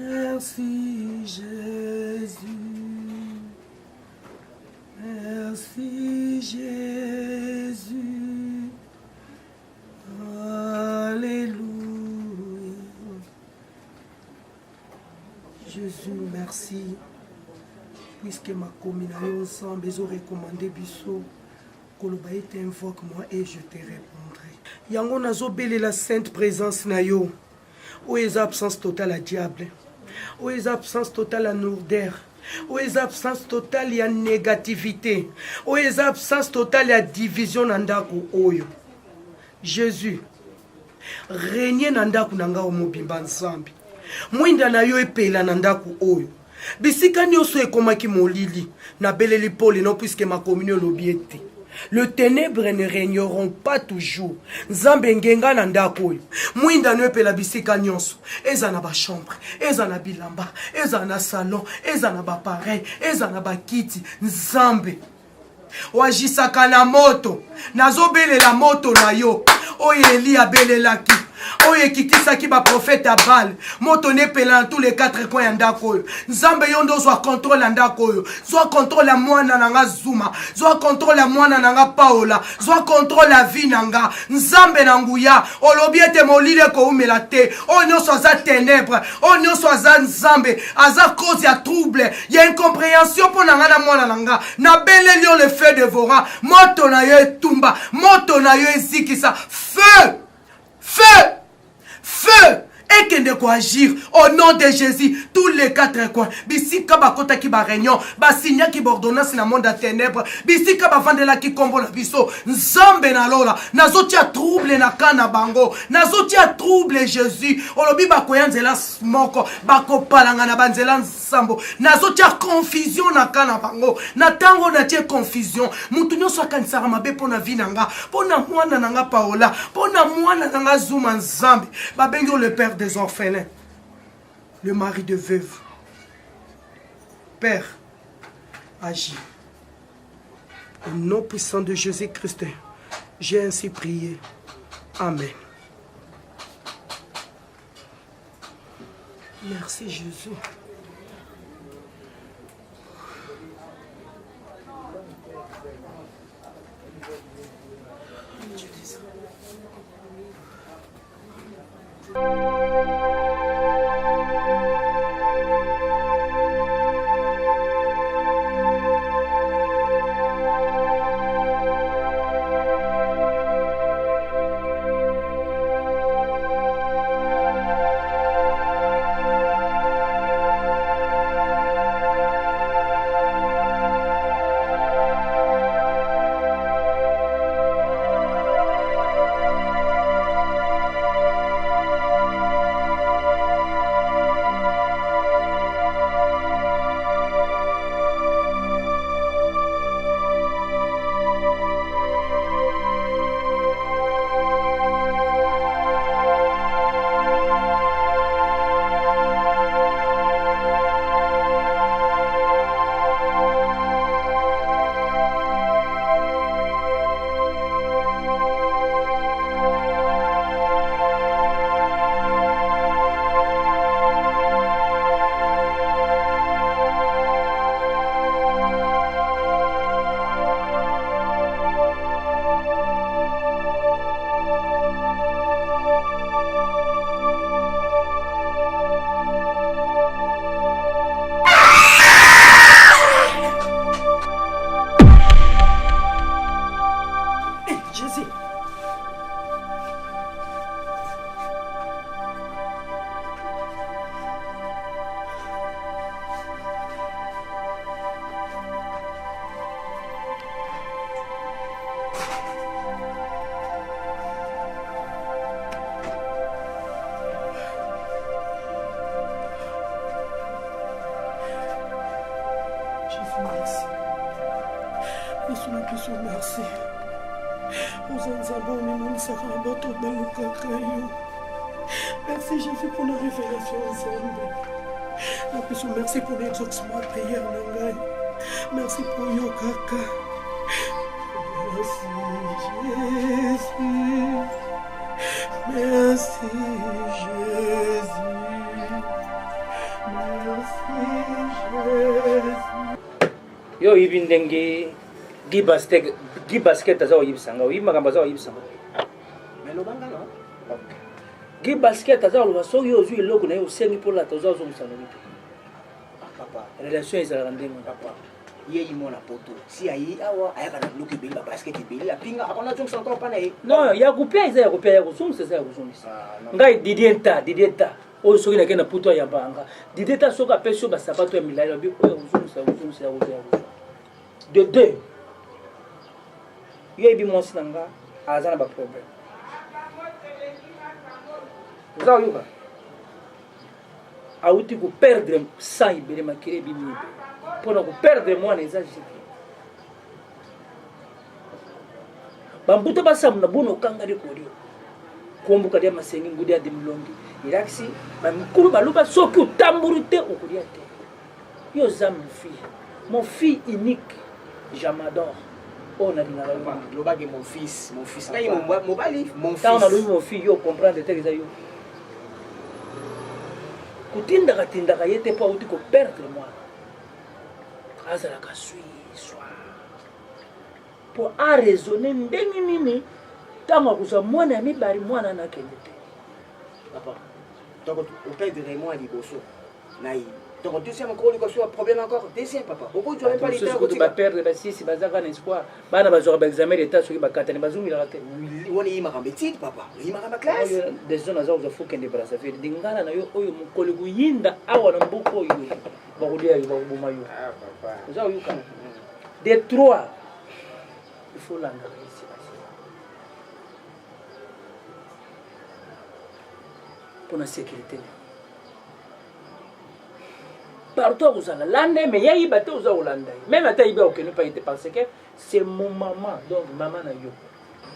Merci Jésus. Merci Jésus. Alléluia. Jésus, merci. Puisque ma commune ensemble, ils ont recommandé Bissot. Kolobaï t'invoque-moi et je te répondrai. Yango nazo belle la sainte présence na yo. Où est l'absence totale à diable? Où est l'absence totale à nourder? Où est l'absence totale à négativité? Où est l'absence totale à division nandaku oyo? Jésus, régner nandaku nanga omobimba nsambi. Mwinda na yo epela nandaku oyo. Bisika nyoso ekomaki molili na beleli poli non puisque ma communion l'obiete. Le ténèbre ne régneront pas toujours. Nzambe ngenga na ndako oyo. Mwinda no epela bisika nyonso. Eza na ba chambre, eza na bilamba, eza na salon, eza na ba pareil, eza na ba kiti. Nzambe wajisaka na moto. Nazobelela moto na yo. Oye Eli abelelaki. Oye kikisaki ba prophète à Baal. Moto nepela dans tous les quatre coins ya ndako oyo. Nzambe yondo zwa contrôle ndako oyo. Zwa contrôle la mwana nanga Zuma. Zwa contrôle la mwana nanga Paola. Zwa contrôle la vie nanga. Nzambe nanguya. Olobi ete molile ko umela te. Onyo so za ténèbres. Onyo so za nzambe. Aza cause ya trouble. Ya incompréhension pour nanga na mwana nanga. Na beleli le feu dévorant. Moto na yo etumba. Moto na yo ezikisa. Feu! Feu! Feu! Et que de quoi agir au nom de Jésus, tous les quatre coins. Bisika bakota ki ba réunion, ba signa ki ordonnance na monde à ténèbres, bisika ba vandela ki kombo na biso, nzambe na lola, nazoti a trouble na kana bango, nazoti a trouble Jésus, olobi ba koyanzela smoko, ba kopalanga na banzela nsambo, nazoti a confusion na kana bango, na tango na tie confusion, mutu nyonso akanisaka mabe pona vie nanga, pona mwana nanga Paola, pona mwana nanga Zuma nzambe, ba bengo le père des orphelins, le mari de veuve. Père, agis. Au nom puissant de Jésus-Christ, j'ai ainsi prié. Amen. Merci Jésus. Merci. Merci Jésus pour la révélation ensemble. Merci pour l'exaucement de prière. Merci pour yo kaka. Merci Jésus. Merci Jésus. Yo ibindenge Gibasket aza yibisanga makambo aza yibisanga mais lo banga non Gibasket aza lo baso yo zui eloko na yo sengi pola toza zo musanga bitu papa relation ezala ndenge papa ye imona poto si ayi awa ayaka na bloki beli ba basket beli apinga akona tsomo encore pana ye non ya kupia ya kusumisa za ya kusumisa ngai Didieta o soki na kena puto ya banga Didieta soka peso ba sapato ya milai bi o kusumisa ya de deux ye bi monsi nanga azana ba problème za yuba auti ku perdre sang ibele makire bi mi pour ku perdre moi les âges bambuto basamu na bono kanga de kodio kombuka dia masengi ngudi ya dimlongi iraksi bamkuru baluba soki utamburute okudia te yo za mon fils unique j'amadore on a dit le bague mon fils là mon bali mon fils tant mon fils yo comprendre te que yo kutinda yete pa uti ko perdre moi azala ka sui soir pour a raisonner ndenge nini tanga kuza mwana mibari mwana na kende te papa donc au perdre moi liboso naï donc deuxième encore il y a problème encore deuxième papa pourquoi tu as pas les temps que tu vas perdre ba si bazaka un espoir bana bazora ba examen d'état soki bakatani bazumi la raté on est ma petite papa il ma classe des zones azo za fuka ndi brasa fait dingana na yo oyo mukole kuyinda awa na mbuko yo ba kudia yo ba kubuma yo ah papa za yo kana des trois il faut l'engager ici pour la sécurité partout vous allez l'ande mais yayi baté vous allez l'ande même à taïba aucun pas été parce que c'est mon maman donc maman na yo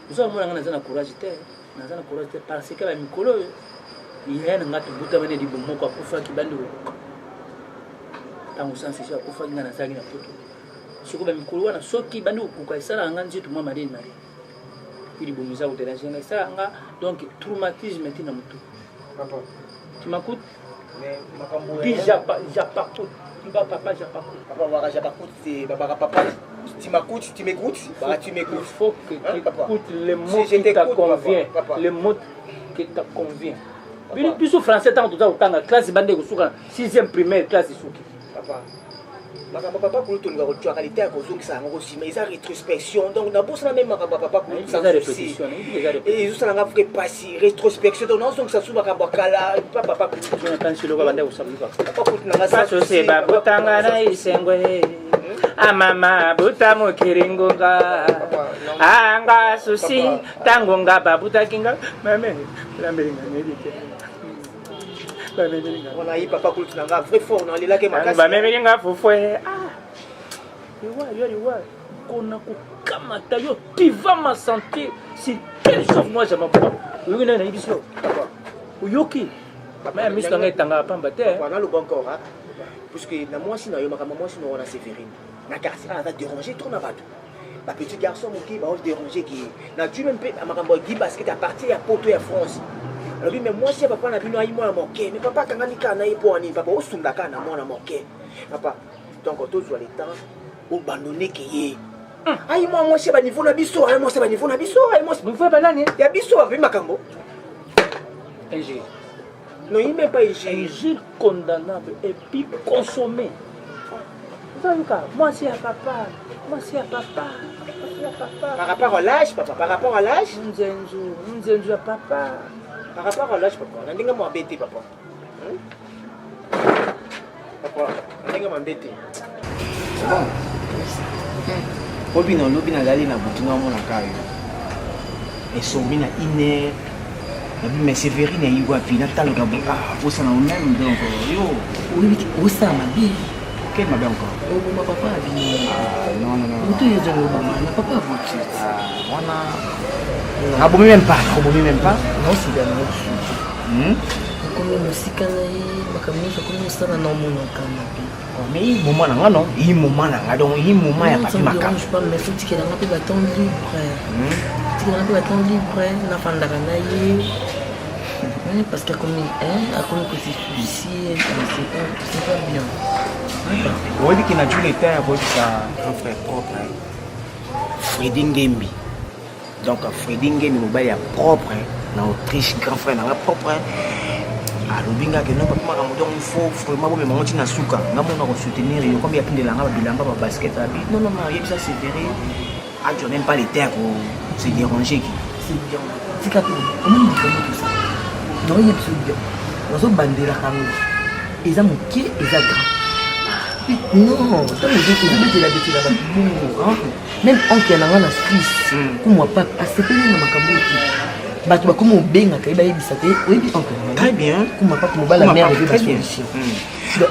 vous allez moi na courage parce que la mikolo il y a un ngatu buta bane di bomo kwa kufa kibando tangu sansi ya kufa ngana zagi na poto siko ba mikolo wana soki bando kukaisala nganzi tu mama deni mari ili bomuza uteraje na sanga donc traumatisme tina mutu papa tu m'écoutes mais makambo dis papa c'est papa tu m'écoutes tu m'écoutes il faut que tu écoutes les mots qui t'convient les mots qui t'convient biso français tant tout ça autant classe bande kusuka 6e primaire classe suki papa makambo papa kuluto nga kotua qualité ya kozongisa yango kosima eza rétrospection donc nabosana même makambo papa kuluto ça répétition et ezosala nga vrai pasi rétrospection donc nazongisa su makambo akala papa kuluto natansi loka bande kusabuka papa kuluto nanga saso se babutanga na isengwe amama buta mokiringonga anga susi tangonga babuta kinga mame lambelinga nelike on a eu papa kuluto nanga vrai fort on lela ke makasi ba memelinga fufwe yo kona kukamata yo tu vas me sentir si quelque chose moi je m'apprends oui na ibiso papa uyoki mais misto nga tanga pamba te pendant le bon corps hein puisque na moi si na yo makambo moi si no na Sévérine na quartier va déranger trop na bato ba petit garçon moki ba déranger qui na tu même makambo gi basket à partir ya poto ya France alors mais moi si papa na bino ayi moi moké mais papa kanga nika na ipo ani papa osundaka na moi na moké papa donc tous les temps au bandonner qui ayi moi si ba niveau na biso ayi moi si ba niveau na biso ayi moi vous faites pas nani ya biso avec makambo ingé non il même pas ingé condamnable et puis consommé moi c'est à papa par rapport à l'âge papa par rapport à l'âge nzenzu à papa par rapport à l'âge papa ndinga mo abete papa papa ndinga mo abete Obi no lobi na dali na butu na mona kayo. Esombi na ine. Na bi Sévérine yiwa pina talo ka bo faut ça na même donc yo. Oui, où ça ma vie? Quel m'a bien encore? Oh ma papa a dit non. Tout est dans le maman, na papa voiture. Wana abo même pas. Non, c'est bien non. Comme musique na makamisa comme ça na non mon kama. Mais il moment na non, il moment na donc il moment ya pas makam. Je pas mais faut que na pe baton libre. Tu na pe baton libre na fanda na ye. Parce qu'à comme que c'est suicide, c'est pas bien. Oui, qui n'a jamais été avec sa grand frère propre. Freddy Ngembi. Donc, Freddy Ngembi, il est propre. Dans Autriche, grand frère, il est propre. Alobinga que non papa donc il faut vraiment me monter na suka na mona ko soutenir yo comme il y a plein de langa bilamba ba basket abi non il ça c'est vrai ah tu n'aimes pas les terres pour se déranger qui c'est bien c'est quand comment on dit tout ça non il y a plus bien on se bandera quand ils ont moqué ils ont grand non tant que la bêtise là-bas même on qui en a la Suisse comme moi pas assez peine na makambuti bato bakoma obengaka bayebisa te oyebi très bien kuma papa mobala mère eve basolution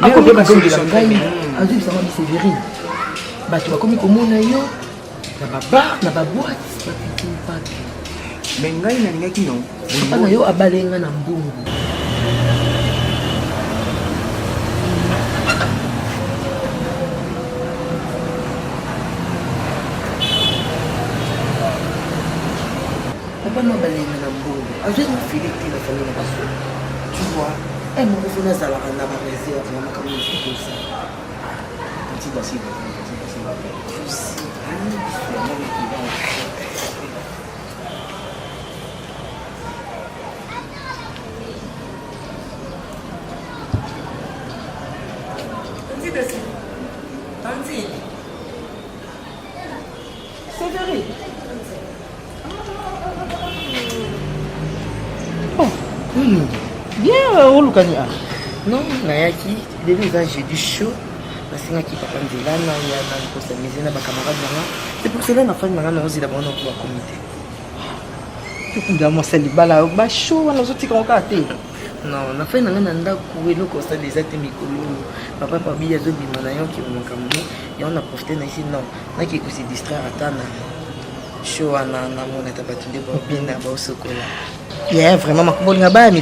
akomi bazongela ngai azobisanga biseverine bato bakomi komona yo na babar na baboite bapikipaki me ngai nalingaki no papa na yo abalenga na mbongo papa na balenga na mbongo azwi mofile te na famille na baso tu vois moi je nazalaka na bareserve na makambo mosusu petit bassi c'est vrai. Bien, olukani ah. Non, nayaki début ça j'ai du chaud. Nasingaki papa nzela na ya na kosamisa na ba camarades nanga. C'est pour cela na famille nanga na ozi d'abord na pour comité. Tout nda mo sali bala ba chaud na zoti ka okate. Non, na famille nanga na ndako eloko ça déjà te mikolo. Papa pabi ya zo bima na yo ki mokambo. Ya on a profité na ici non. Na ki ko se distraire atana. Chaud na mona tabatunde ba bien na ba sokola. Yeah, vraiment, je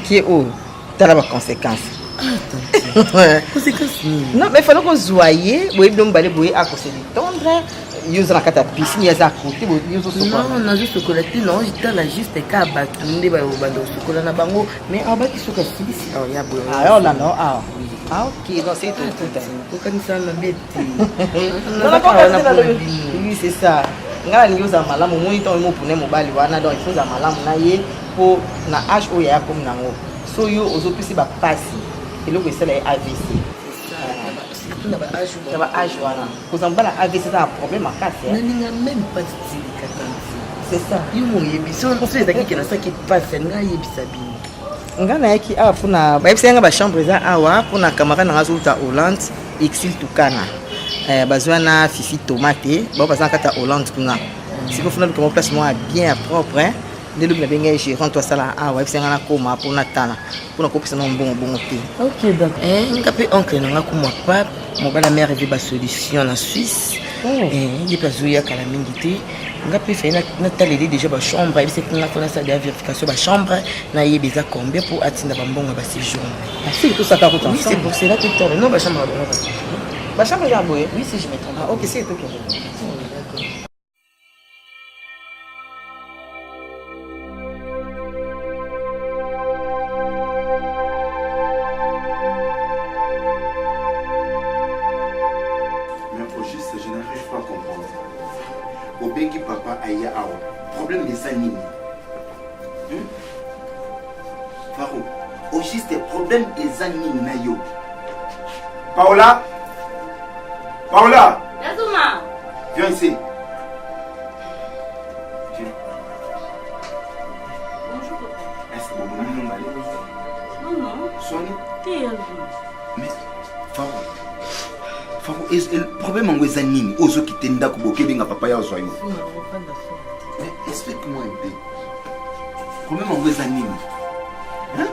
suis tu as des conséquences. Conséquences? Non, mais il faut que vous soyez, vous devez à cause de tendre, vous avez la piscine, vous avez à côté, non, on a juste chocolat, non, j'étais là juste qu'à battre, chocolat na bango, mais en bas qui sont cassés ici. Ah, là, non, ah, ok, donc c'est tout. Quand ça m'a bête. Oui, c'est ça. Ngala ngiuza malamu muito imupune mobali wana donc il faut za malamu na ye po na age oyo ya comme nango so yo ozopisi ba pasi eloko esala AVC surtout na ba age wana kozamba na AVC ça a problème à casser na même pas style c'est ça yo mo yebiso on se ezaki kena ça qui passe nga yebisa bino nga na yaki awa pona ba yebisa nga ba chambre za awa pona camarade na ngazuta Hollande exil tukana bazwana fifi tomate bon parce que Hollande kuna si vous faites une place moi bien propre ne le bien gérant toi ça là ah ouais c'est un coma pour natana pour qu'on puisse non bon thé ok d'accord ngapé oncle nga ko moi pas mon bala mère avait ba solution en Suisse il pas jouer à la mingité ngapé fait na taleli déjà ba chambre et c'est qu'on a fait ça de vérification ba chambre na yebeza combien pour atteindre ba mbongo ba séjour c'est tout ça ta route ensemble c'est pour cela que tu non ba chambre ba chambre ya boye oui si je me trompe ok c'est ok d'accord. Obengi papa aya awa problème de ça nini Faro au juste problème de nini na yo Paola Yazuma viens ici bonjour papa est-ce que vous m'avez non Soigné t'es mais Faro le problème est nini ozo kitenda kuboke benga papa ya ozwa yo mais explique-moi un peu problème est nini hein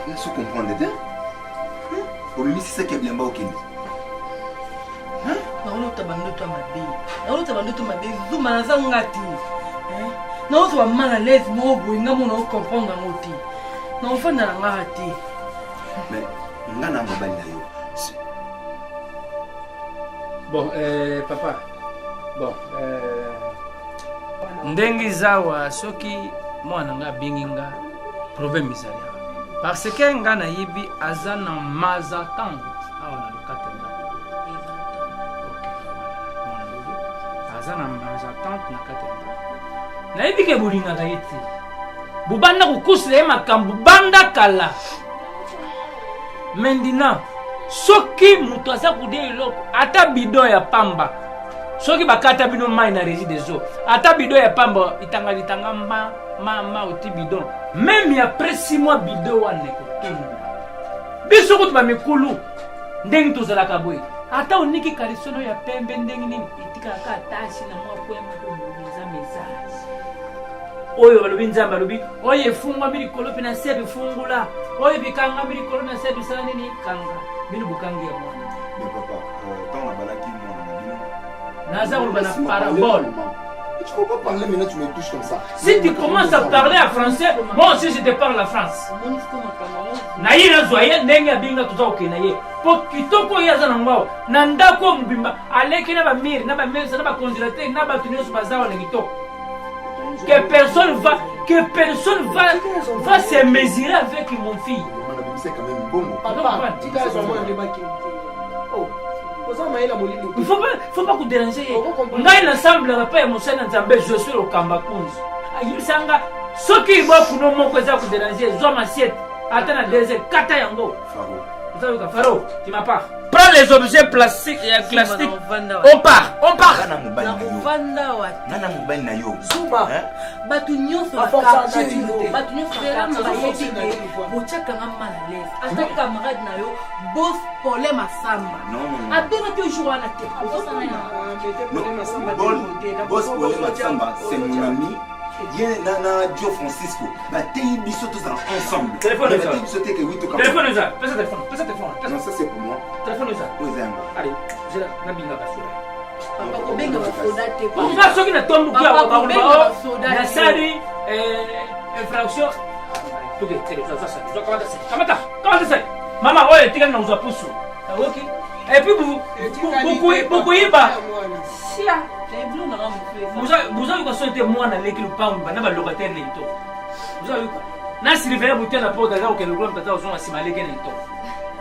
il faut comprendre bien au mimi c'est ça qui est bien bas au Kenya hein non tu vas mal à l'aise moi boy nga mona comprendre ngoti na ofana nga hati mais ngana mobali na yo bon papa bon ndenge zawa soki mwana nga binginga problème izali parce que nga nayibi aza na mazatante awa na lokatenda aza na mazatante na katenda nayibi ke bolingaka ye te bubanda kokusila ye makambo banda kala maintenant soki moto aza kodia eloko ata bidon ya pamba soki bakata bino mai na rési des eaux ata bidon ya pamba itanga ma oti bidon même après 6 mois bidon wana ekotunda biso kutu bamikulu ndenge tozalaka boye ata oniki kalisono ya pembe ndenge nini etikaka atasi na mwa kwema komoneza message oyo balobi nzambe alobi oyo efungwami likolo mpe na se bifungula oyo bikangami likolo na se bisala nini kanga bino bukangi ya mwana Mais papa, tant la balaki moi na bino. naza koloba na parabole. Tu peux pas parler maintenant, tu me touches comme ça. Si tu commences à parler en français, moi aussi je te parle en France. Naye na zoye ndenge abinga tuza okena ye. Po kitoko yaza na ngwao. Na ndako mbimba aleki na ba mire, na ba mesa, na ba congélateur, na ba tunyo bazawa na kitoko. Que personne va se mesurer avec mon fils. C'est quand même bon. Papa, tu as vraiment un débat qui oh. Il faut pas vous déranger. Ngai l'ensemble pas émotionnel nzambe je suis au Kambakunzi. Ayisanga soki bo kuno moko za ku déranger zo masiette. Attends na deuxième kata yango. Faro. Vous savez Faro, tu m'as pas. Prends les objets plastiques et classiques. On part. Nana mobile na yo. Zuma. Batu nyonso quartier batu nyonso fera na bayeki bochaka ngama na l'aise ata camarade na yo boss problème asamba Non. abena te jour wana te Boss problème asamba, c'est mon ami. Viens nana Dio Francisco. Bah t'es biso tous ensemble. Téléphone ça. Téléphone ça. Passe le téléphone. Non, ça c'est pour moi. Téléphone ça. Allez, je la nabinga basura. papa kobenga basoda te Papa soki na tombu kwa ba na sari infraction. Tuke téléphone ça. Kamata ça. Mama oye tika na uza pusu. OK. Et puis beaucoup iba. Sia. Vous avez quoi été moi dans l'équipe pamba na ba locataire nito. Vous avez quoi? Na surveiller bouteille na porte là auquel le groupe tata ozonga simaleke nito.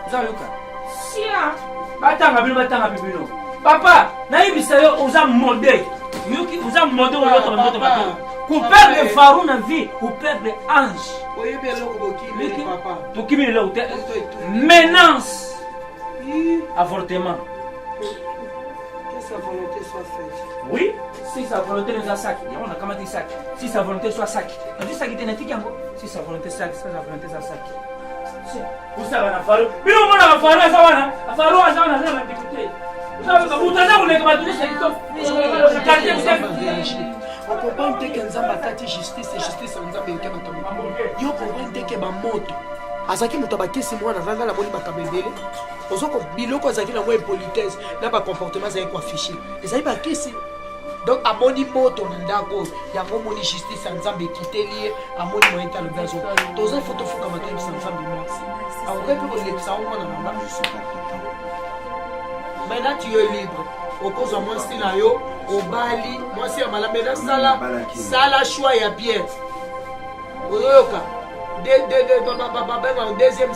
Vous avez quoi? Sia. Batanga bino. Papa, naibisa yo oza modèle. Yoki oza modèle l'autre moto bato. Pour perdre Farou na vie, pour perdre Ange. Oui, bien là ko papa. To kimi là hôtel. Menace. Avortement. Que sa volonté soit faite. Oui, si sa volonté nous a sac, on a comment sac. Si sa volonté soit sac, on dit ça qui était natique encore. Si sa volonté sac, sa volonté ça sac. Vous savez la Farou. Mais on a Farou ça wana. Farou ça wana ça va député. Vous savez vous t'as on est comme tout ça on comprend que nzamba tati justice nzamba yokema tombo. Yo comprend que ba moto. Azaki moto bakesi mwana nanga la moni bakabebele. Ozoko biloko azaki na moi politesse na ba comportement za ko affiché. Ezali bakesi. Donc amoni moto na ndako yango moni justice nzamba kiteli amoni moyen ta le gazo. Toza photo foka mato bisa nzamba merci. Après pour les ça on a mama je suis pas content. Maintenant tu es libre. Oppose à moi style na yo obali moi si amala mena sala choix ya bien. Oyoka deuxième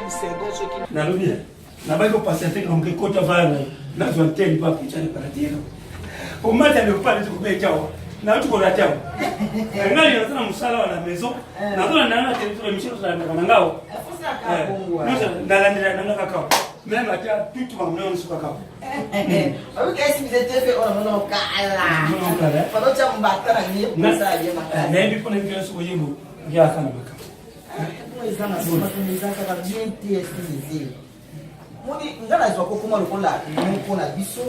seconde nalobi nabaki kopasiate longe kota vana nazwa nteli papichane paratino omata leopale tikubejawa natukola jawa ngali nazana musala wana maison nazona nanga territoire michel na ngao nalandela nanga kakao même atia tout mamno nsuka kakao Qu'est-ce que vous êtes fait on a kala pendant que on battre na ni pour ça y maka na ndi pona ngi nsuko yimbo ya kana maka moi ça na soma tunza ka bien TSTZ moni ngana zo ko kuma lokola ko na biso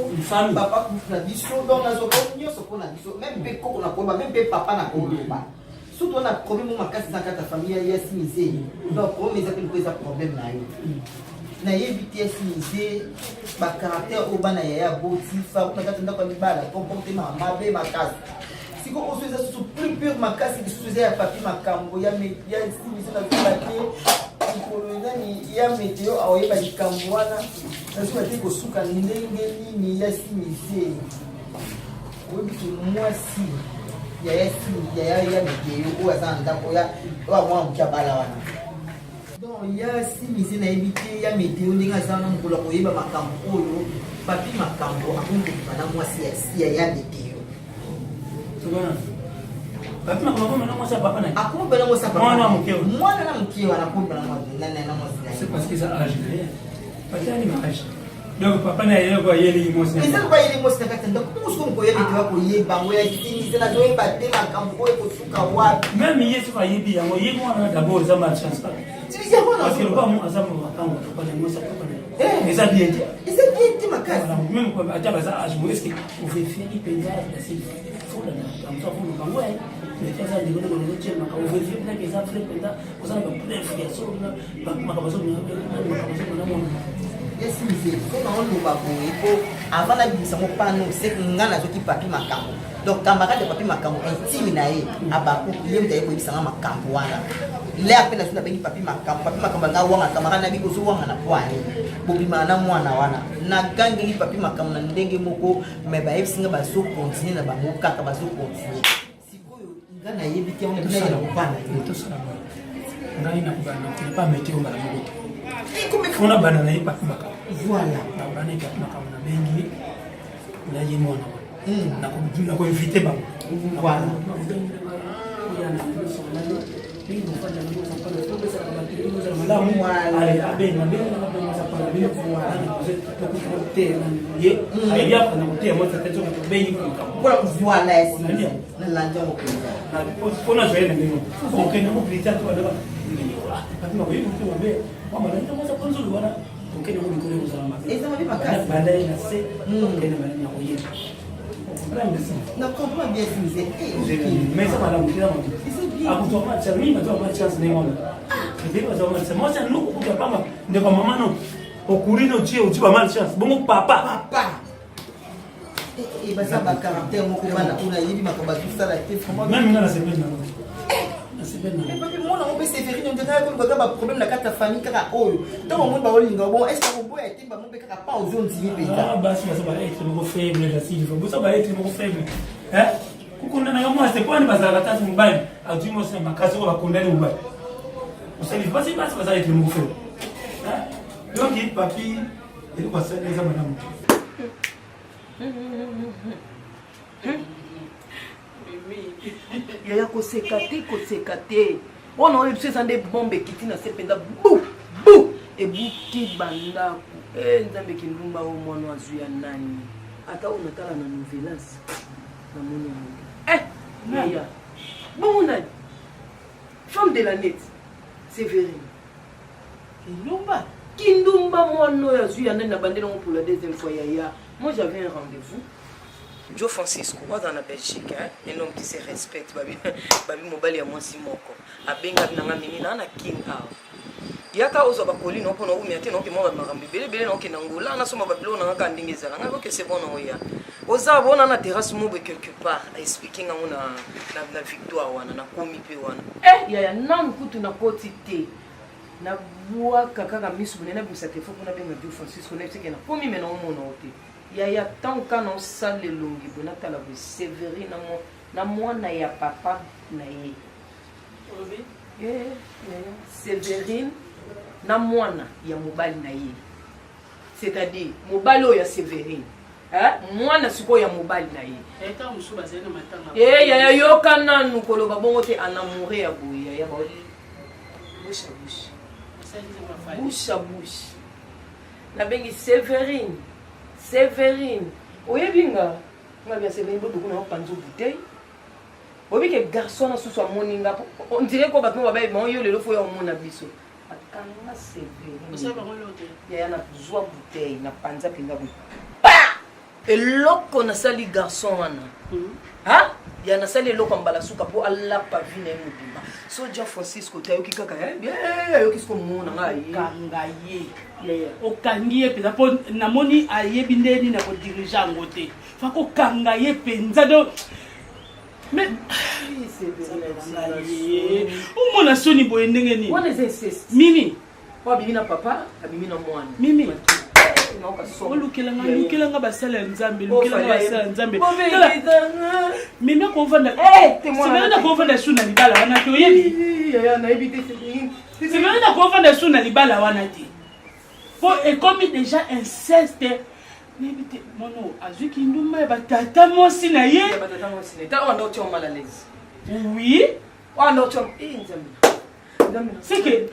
papa ko na biso donc na zo ko nyoso ko na biso même pe ko na ko ba même pe papa na ko ba surtout on a problème makasi na kata famille ya SMZ donc on les appelle quoi ça problème na yo na yebi TSMZ ba caractère obana ya botifa ko kata ndako mibala comportement mabe makasi siko osoza so plus pur makasi bisoza ya papier makambo ya SMZ na papier ko ndani ya météo aoyeba likambo wana Parce que tu as suka ndenge nini ya simize. Obi ki mwasi ya météo ou azanda ko ya wa mwa mkabala wana. Donc ya simize na ebité ya météo ndenge azana mukula ko yeba makambo oyo papi makambo akunde bana mwasi ya météo. Tubana. Papi makambo na mwasi papa na. Akumbe na mwasi papa. Mwana na mkeo anakumbe na mwasi na mwasi. C'est parce que ça âge là. Pas ni âge. Donc papa na yeye kwa yeye ni mwasi. Eza kwa yeye mwasi kaka tenda kumusiko mko yeye bitu wako yeye bango ya kitini zena zoe bate makambo ko suka wapi. Même yesu fa yebi yango yeye mwana d'abord za ma chance pas. Parce que le pas moi azama makambo papa na mwasi papa na. Mais ça bien dit. Et c'est bien dit makasi. Même quoi ata ça âge moi est-ce que on fait faire penza la c'est faut là comme ça pour nous bango eh. Mais ça dit que nous tient makambo on fait faire que ça fait penza ko ça ba plein fiaso na makambo so na Yes, monsieur. Comment on nous va pour avant la vie, ça me parle, c'est que nous avons qui papi makambo. Donc, camarade de papi makambo, intime nae, abakou, il y a des gens qui sont makambo. Les appels à ce papi makambo, camarade n'a pas besoin de poigne. Bobi mana mwana wana. Na gangi papi makambo na ndenge moko, mais ba efinga ba so continuer na ba moka ka ba so continuer. Sikoyo ngana yebiti on est na kupana. Tout ça. Ngani na kubana, tu pas mettre au malamu. On a banana et pas voilà. On a banana na bengi na yemona. Na ko ko inviter ba. Voilà. Non, comprends bien si vous êtes. Mais ça va la montrer. Ça lui, mais toi, pas de chance, n'est-ce pas? Moi, c'est nous qui pas mal. Ne pas maman non. Au courir, tu as mal de chance. Bon, papa. Papa. Et bah ça va caractère, mon copain, on a eu ma combat tout ça là. Même dans la semaine. Mais moi, on peut se faire une comme un problème la carte famille car oh. Tant on va aller bon, est-ce que vous pouvez être bah mon car pas aux zones civil pays. Ah bah ça va être le faible là si il faut ça va être le faible. Hein? Kukunda na moi c'est quoi ni bazala tatu mbali. Ajui moi c'est makazi wa kundani mbali. Usali basi basi ça va être le faible. Hein? Donc papi il va se les madame. Yaya koseka te ona oyo biso eza nde bombe ekiti na se mpenza bu ebuki bandako nzambe kindumba oyo mwana azwi ya nani ata oyo natala na novelas na moni yango yaya bongo nani femme de la net Sévérine kindumba mwana oyo azwi ya nani na bandeli yango pour la deuxième fois yaya. Moi j'avais un rendez-vous. Joe Francisco, moi dans la Belgique, un homme qui se respecte, babi mobile ya moi simoko. Abenga binanga mini na king out. Yaka ozo bakoli no pona umi ate no ke mo ba makambi bele no ke nangola na soma babilo na ka ndingeza nga ko c'est bon no ya. Oza bona na terrasse mo quelque part, expliquer nga na victoire wana na komi pe wana. Ya nan kutu na koti te. Na bua kaka misu na bisa te fo na benga Joe Francisco na tseke na komi mena o mona ote. Yaya tant qu'on on sale longi bonata la Sévérine na mwana ya papa na ye. Sévérine na mwana ya mobali na ye. C'est-à-dire mobali o ya Sévérine. Mwana siko ya mobali na ye. Eta musuba zena matanga. Yaya yokana nukoloba bongo te anamouré ya boya ya ba. Bouche à bouche. Bouche à bouche. Na bengi Sévérine. Oyebinga. Nga bien Sévérine bodo kuna panzo bouteille. Obi ke garçon na susu moninga. On dirait ko bato ba ba yo lelo fo ya mona biso. Akanga Sévérine. Osaba ngolote. Ya na zwa bouteille na panza pinga bo. Pa! Eloko na sali garçon wana. Ha? Ya na sali eloko mbala suka po Allah pa vina mubimba. So Joe Francisco tayo kikaka bien yo kisko mona ngai. Kangaye. Okangiye peza po namoni ayebi ndeni na ko diriger ngote. Fa ko kangaye penza do. Mais c'est umona soni boye ndenge ni. What is this? Mimi. Kwa bibi na papa, bibi na mwana. Mimi. lukelanga basala ya nzambe lukelanga basala ya nzambe mimi akovanda Severine akovanda su na libala wana te oyebi Severine akovanda su na libala wana te po ekomi déjà inceste nayebi te mono azwiki ndumba ya batata mwasi na ye oui c'est que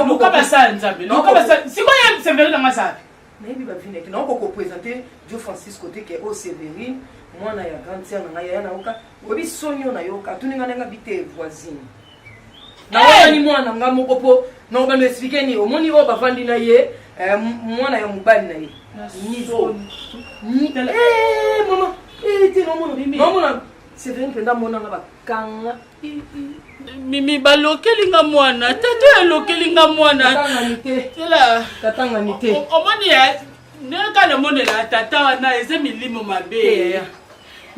luka basala nzambe luka basala sikoya Severine anga sala nayebi bavineke na okoko présenter Dio Francisco te ke o Séverine mwana ya grande sœur na ngai ya nayoka oyebi sonio nayoka tuninga nanga bite voisine na wani mwana nga moko po na obano expliquer ni omoni o bavandi na ye mwana ya mobali na ye niveau mama ti no mona Séverine penda mona nga bakanga mimi balokelinga mwana tata alokelinga mwana katanga nite omoni ya neka na monela tata wana eze milimo mabe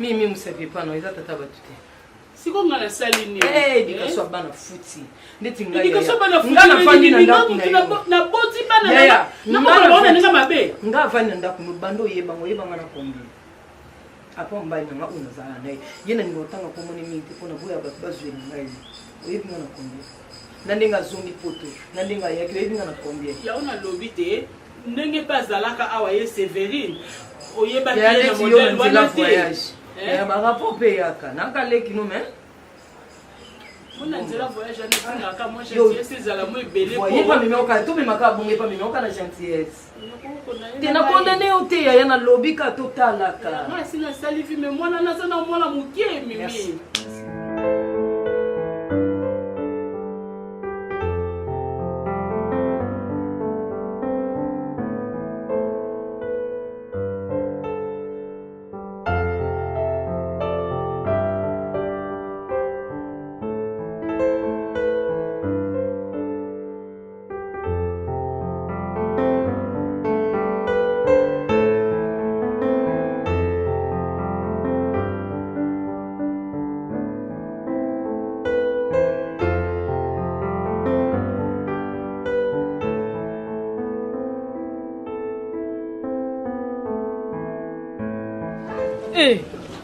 mimi musabe pano eza tata batute siko ngana salini dikaso bana futi ndeti ngai dikaso bana futi ngana fandi na ndaku na boti bana na mona ninga mabe nga vani na ndaku no bando yebanga na kombi apa mbai na una zala naye yena ngotanga ko moni mingi pona boya bazwe ngai oyebi ngana kombi nandinga zongi poto nandinga yake oyebi ngana kombi ya ona lobi te ndenge bazalaka awa ye Séverine oyeba ki na modèle wana te ya barapo pe yaka nakaleki no mais mona nzela voyage ani sinaka moi gentillesse ezala mo ebele po yeba mimioka to memaka bonge pa mimioka na gentillesse tena condamné o te ya na lobby ka totalaka moi sina salifi mais mwana naza na mwana mukie mimi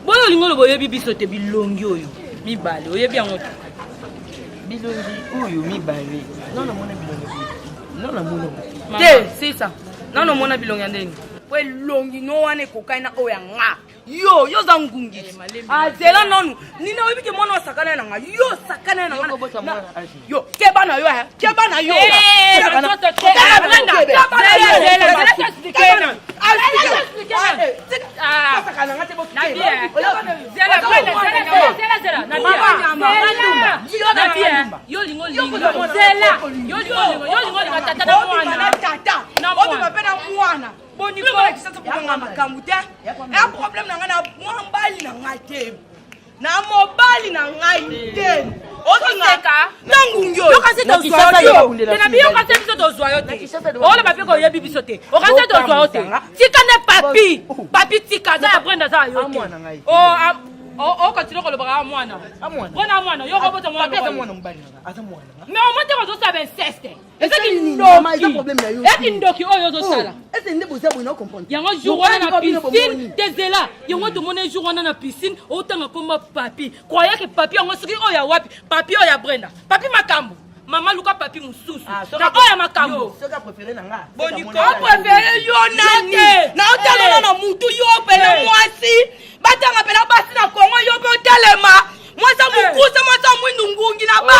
boyo lingolo boyebi biso te bilongi oyo mibale oyebi yango te bilongi oyo mibale nona mona bilongi nona mona te sisa nona mona bilongi ya ndenge po elongi no wana ekokai na oyo ya nga yo za ngungisi azela nonu nina oyebi ke mwana osakana na nga yo sakana na nga yo keba na yo problème na nga na mwambali na nga te na mobali na ngai te oseka nangungyo yokase tozwa yo tena biyo kase biso tozwa yo te ola bapeko oyebi biso te okase tozwa yo te tika ne papi tika za ya Brenda za yo te o continue kolobaka mwana mwana yo kobota mwana mais au moins te kozosala inceste eki ndoki oyo ozosala yango jour wana na piscine tezela yango tomone jour wana na piscine otanga komba papi croyake papi yango soki oyo ya wapi papi oyo ya Brenda papi makambo mama luka papi mususu na oyo makambo boniko prefere yo nani na otanga na mutu yo pele mwasi batanga pele basi na Kongo yo pe otelema mwasa mukusa mwasa mwindu ngungi na ba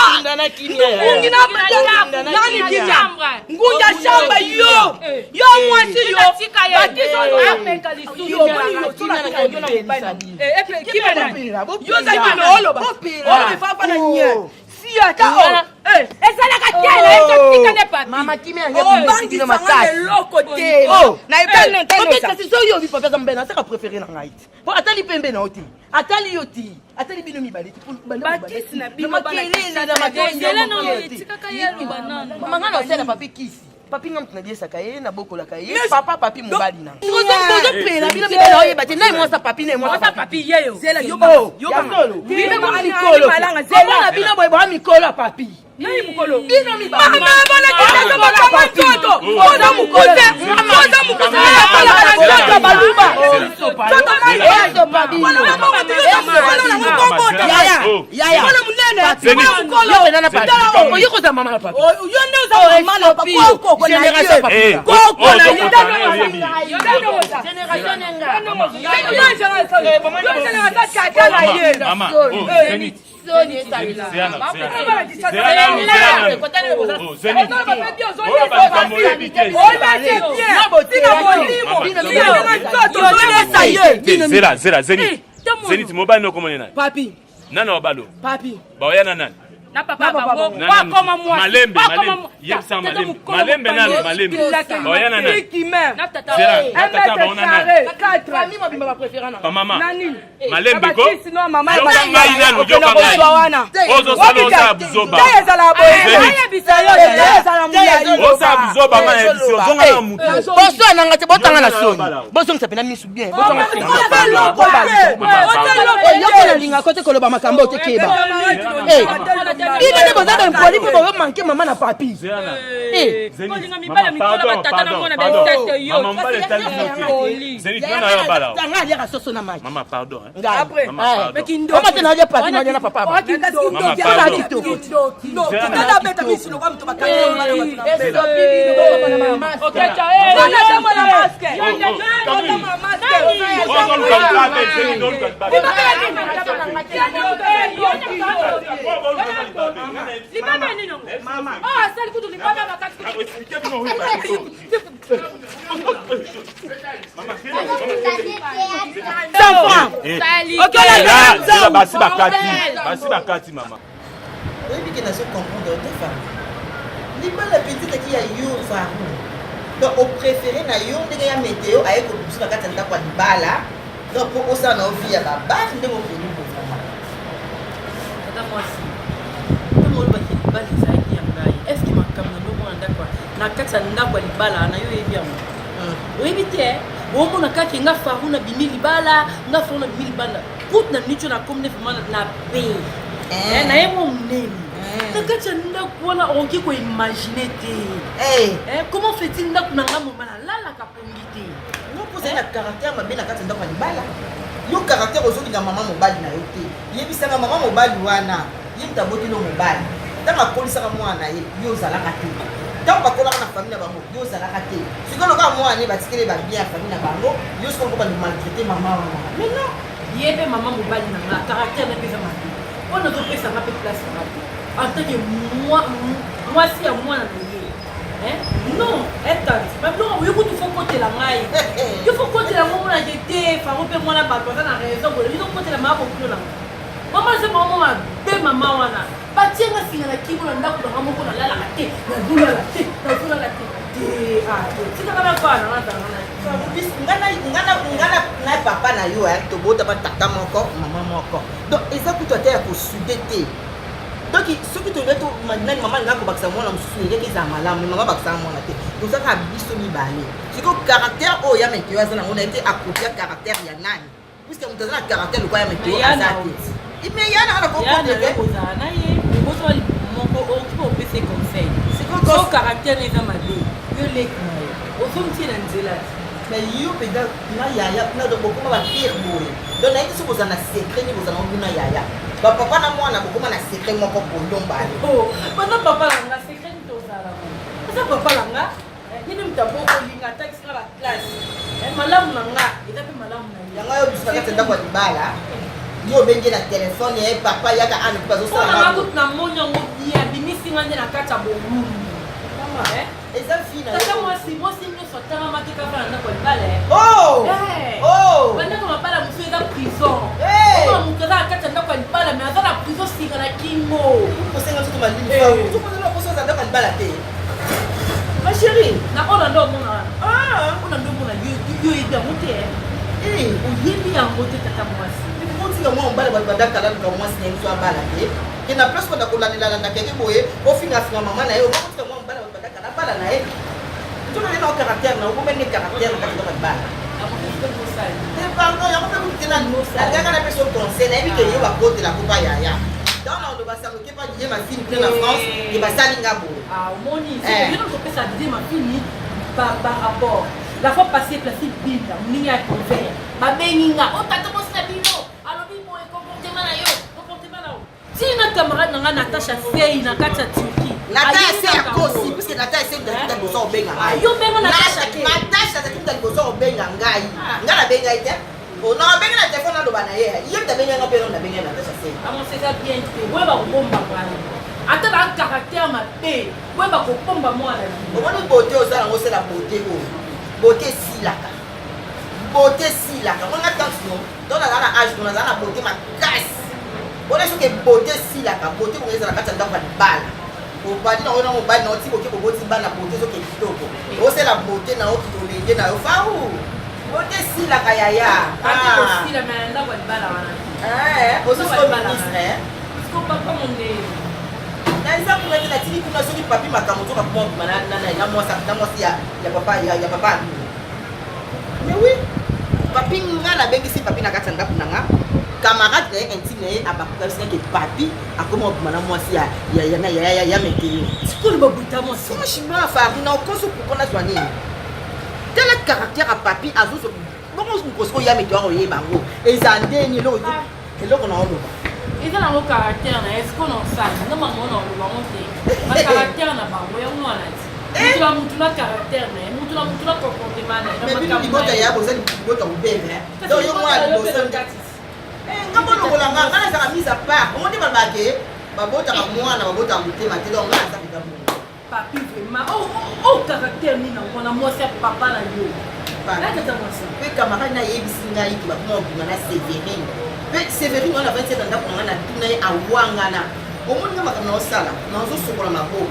ngungi na ba nani kinya ngunja shamba yo mwasi yo batizo ameka lisu yo kiba nani yo za kino oloba mefafa na nye ezalaka tela ezotika ne papi mama kimi angebandisa nga eloko te nayebi so yo bipa pesa mbena saka préféré na ngai po atali pembe na oti atali yo ti atali bino mibale batisi na bino bana ezela na etikaka yelo banana mama nga na osela papi kisi papi nga mutuna diesaka ye na bokolaka ye papa papi mobali na tozopela bino mibale oyeba te naye mwasa papi naye mwasa papi yeyo zela yo mikolo omona bino boye boa mikolo ya papi Nani mukolo? Bino mi ba. Mama bana kitasa bakanga nzoto. Oza mukuse. Oza mukuse. Oza baluba. Toto mai. Wana mama tuyo wana na mukongota. Yaya. Wana munene. Wana mukolo. Yo wena na papi. Oyiko za mama na papi. Yo ndio za mama na papi. Koko na Génération papi. Koko na Zenith mobile no komone nani? Papi. Nani wabalo? Papi. Baoyana nani? Na papa bango. Kwa koma moi. Malembe. Yebisa malembe. Malembe nani? Malembe. Baoyana nani? Na tata. Zera. Na tata baona nani? 4. Mami mabimba ba préféré na. Pa mama. Nani? Malembe ko? Sino mama. Yokanga inano yokanga. Ozo sala buzoba. Ezala boye. Bisayo. Ezala muya. Oza buzoba ngana ebisio. Zonga na mutu. Boso nanga te botanga na soni. Boso ngisa misu bien. Boso ngisa. Yoko na linga kote koloba makambo te keba. Ina ne boza ba mpoli po bo manke mama na papi. Tanga alia ka soso na mai. Mama pardon. Après. Mama te na alia papi na alia na papa. Mama pardon. Basi bakati mama. Oui, qui n'a pas comprendre de femme. Ni pas la petite qui a eu femme. Donc au préféré na yo ndenge ya météo aye ko biso na kati ndako ya libala. Donc pour ça na vie ya baba ndenge mo peni pour vraiment. Tata moi si. Tout le monde va dire libala ezaki ya ngai. Est-ce que makambo ndo mona ndako na kati ya ndako ya libala na yo yebi yango. Oyebi te omona kaki nga faru na bimi libala nga faru na bimi libala kut na nicho na komne vraiment na be na ye mo munene na kati ya ndako wana okoki koimagine te comment fait-il ndako na nga moma nalalaka pongi te nopoza na caractère mabe na kati ya ndako ya libala yo caractère ozolinga mama mobali na yo te yebisanga mama mobali wana ye mutaboti no mobali ntango akolisaka mwana ye yo ozalaka te ntango bakolaka na famille na bango yo ozalaka te sikoyo lokola mwana ye batikele babien ya famille na bango yo sikoyo moko bamaltraite mama wana mais non ye mpe mama mobali na nga caractère na mpeza mabe mpona ozopesanga mpe place na mabe en tant que mwasi ya mwana na ye non etante babiloko oyokuti fo kotela ngai yo fo kotela ngo mona je te fango mpe mwana bato aza na raison boye biso kotela maa bokilo na mama se mama mabe mama wana batienga singa na kimo na ndako nanga moko nalalaka te nazolala te ngana papa na yo tobota batata moko mama moko donc eza kutu ata ya kosude te donc soki toyebi nani mama linga kobakisa mwana mosusu eleki eza malamu mama bakisaka mwana te tozaka biso mibale sikoyo caractère oyo ya meteo aza nango naye te akoti ya caractère ya nani puiske moto aza na caractère lokwa ya meteo aza te me yana wana kokote te moko okipa opesa conseil so caractère eza mabe yo leki na ye ozomtie na nzela mais yo mpenza na yaya na bokoma bapire boye donc nayebi soki oza na secret nini kozala nguna yaya bapapa na mwana bokoma na secret moko bondombale bana papa langa secret nini tozala eza papa langa nini mutabokolinga takisinga baklasse malamu na nga eza mpe malamu na ye yango yo biso na kati ndako ya libala yo obenge na telefone ya papa yaka ane mpe bazosala kutu na moni yango bia bimisinga nde na kati ya bolumbu eza fina tata mwasi nyonso atangamaki kaka na ndako ya libala bandako mabala mosu eza prison omona moto aza na kati ya ndako ya libala me aza na prison singa na kingo kosenga soki malimi tokozala koso aza ndako ya libala te ma chéri na ona nde omona wana ona nde omona yo yebi yango te oyebi yango te tata mwasi otika mwa mobala bato badakala luka mwasi na ye biso abala te ke na place kota kolandelana keke boye ofingafinga mama na ye okotika mwa mobala bato badakala bala na ye ntonane na caractère na okomene caractère na kati ndoko ya libala pardon yango mpe kutela alingaka na peso conseil nayebi ke yo bakotela kopa yaya dans le bassin qui pas dire ma fille plein en France et bah ça lingabo ah moni c'est bien que ça dire ma fille par rapport la fois passée placé bille mninga convert ba beninga o tata mo sabino alobi mo comportement na yo si na camarade na Natacha Fei na kata Turki Natacha c'est aussi parce que Natacha c'est de bozo benga yo benga Natacha c'est de bozo benga ngai ngala benga ite on a benga na téléphone ndo bana ye yo ta benga na pelo na benga Natacha Fei amo c'est ça bien fait ouais ba bomba bana ata ba caractère ma pe ouais ba ko bomba moi la on va nous beauté aux ala c'est la beauté beauté silaka on a tant non dans la âge on a la beauté ma casse on a ce que beauté silaka beauté on est dans la carte d'enfant de balle au pas dire on a mobile non ti beauté beauté balle beauté ce que kitoko on c'est la beauté na o kitolenge na o fa ou beauté silaka yaya ah si la manda kwa balle wana on se fait ministre ko papa mon ne na isa kuna tena tili kuna soki papi makamoto ka pompe na moi si ya papa mais oui papi ngala bengi si papi na kata ngapu nanga camarade na intime abakuka sina ke papi akoma bumana moi si ya meteo sikolo babuta moi si franchement farina okoso kokona zwani tel caractère à papi azuso bon on kosko ya meteo oye bango ezandeni lo eloko na oloba eza na caractère na est-ce qu'on en sait non maman on le bango te ma caractère na bango ya mwana ti mutu na caractère na mutu na comportement na mais bino libota ya bozali libota ubebe donc yo mwana libota ngabo lokola ngana za mise à part on dit balbake babota ka mwana babota mutema te donc ngana za bitabu papi vraiment oh caractère ni na mwana moi c'est papa na yo là que ça moi ça pe camarade na yebisi ngai ki ba mo bungana Sévérine pe Sévérine on a 27 ans ndako ngana tuna ye awangana omoni ngama kana osala na zo sokola maboko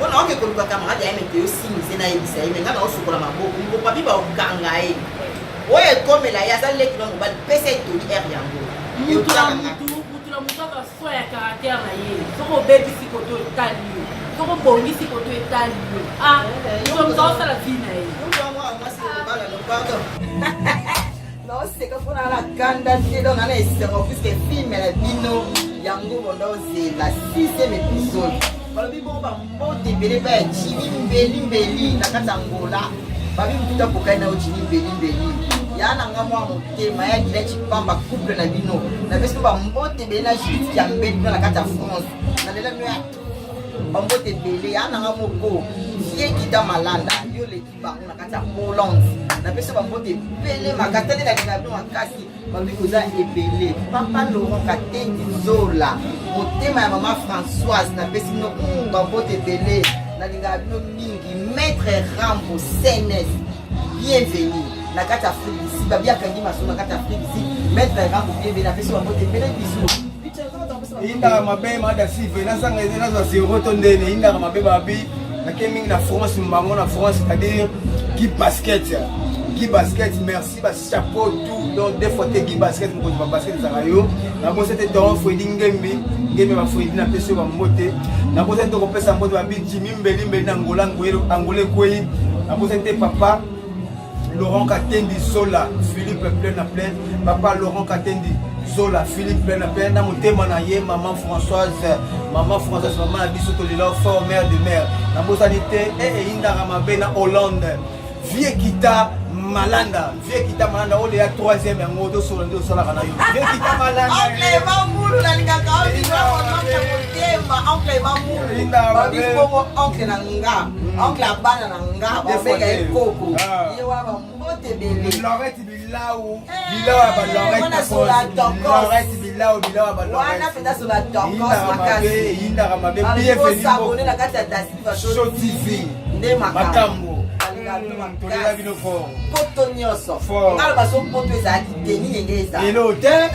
on a que koluka camarade ya meteo simise na yebisa ye ngana osokola maboko ngo papi ba oganga ye oye comme la ya sale ki ngo ba pesa etoli er yango mutu ka so ya caractère na ye soko baby sikoto tali soko bongi sikoto etali ah donc ça la vie na ye non c'est que pour la candidature donc on est sur puisque film la bino yango bondo c'est la 6e épisode balobi bo ba mbote bele ba jimi mbeli na kata ngola babi mtuta pokaina o jimi mbeli yana ngamwa motema ya dile chipamba couple na bino na beso ba mbote bele na jiti ya mbeli na kata France na lela mwa bambote bele yana ngamoko ye kita malanda yo le kibango na kata Hollande na beso bambote bele makatane na kinabino makasi babi koza ebele papa Laurent Katendi Zola motema ya maman Françoise na beso no bambote bele na lingabino mingi maître Rambo CNS bienvenue na kata Afrique ici babi akangi maso na kata Afrique ici maître Rambo bienvenue na beso bambote bele bisou inda mabe mada sive na sanga eza na zéro tondene inda mabe babi na keming na France mbango na France c'est-à-dire qui basket merci ba chapeau tout donc des fois qui basket mo ba basket za yo na bo c'était donc Fredi ngembi ba Fredi na peso ba mote na bo c'était ko pesa mote ba bi Jimmy mbeli na Angola angolais koyi na bo c'était papa Laurent Katendi Zola Philippe plein papa Laurent Katendi Zola Philippe plein na motema na ye maman Françoise maman na biso to lelo fort mère de mère na bosalité et indara mabe na Hollande vie kita malanda o le ya 3e ya ngoto solo ndo sala kana yo vie kita malanda oncle mamulu na lingaka oncle mamulu babi bongo oncle na nga oncle abana na nga babeka ekoko ye wa ba mbote bele Lorette bilaou ba Lorette bilaou ba Lorette wana penda sola tokos makasi indara mabe bienvenue sabone na kata dasiva show TV nde makambo tolela bino fort poto nyonso ngalo baso poto ezalaki deni ndenge ezali elo te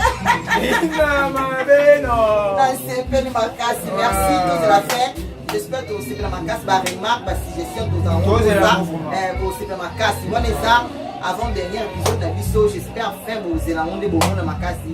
inga mabeno na sepeli makasi merci tous de la fin j'espère que osepela makasi baremarque basuggestion osepela makasi wana eza avant dernier épisode na biso j'espère fin bozela ngo nde bomona makasi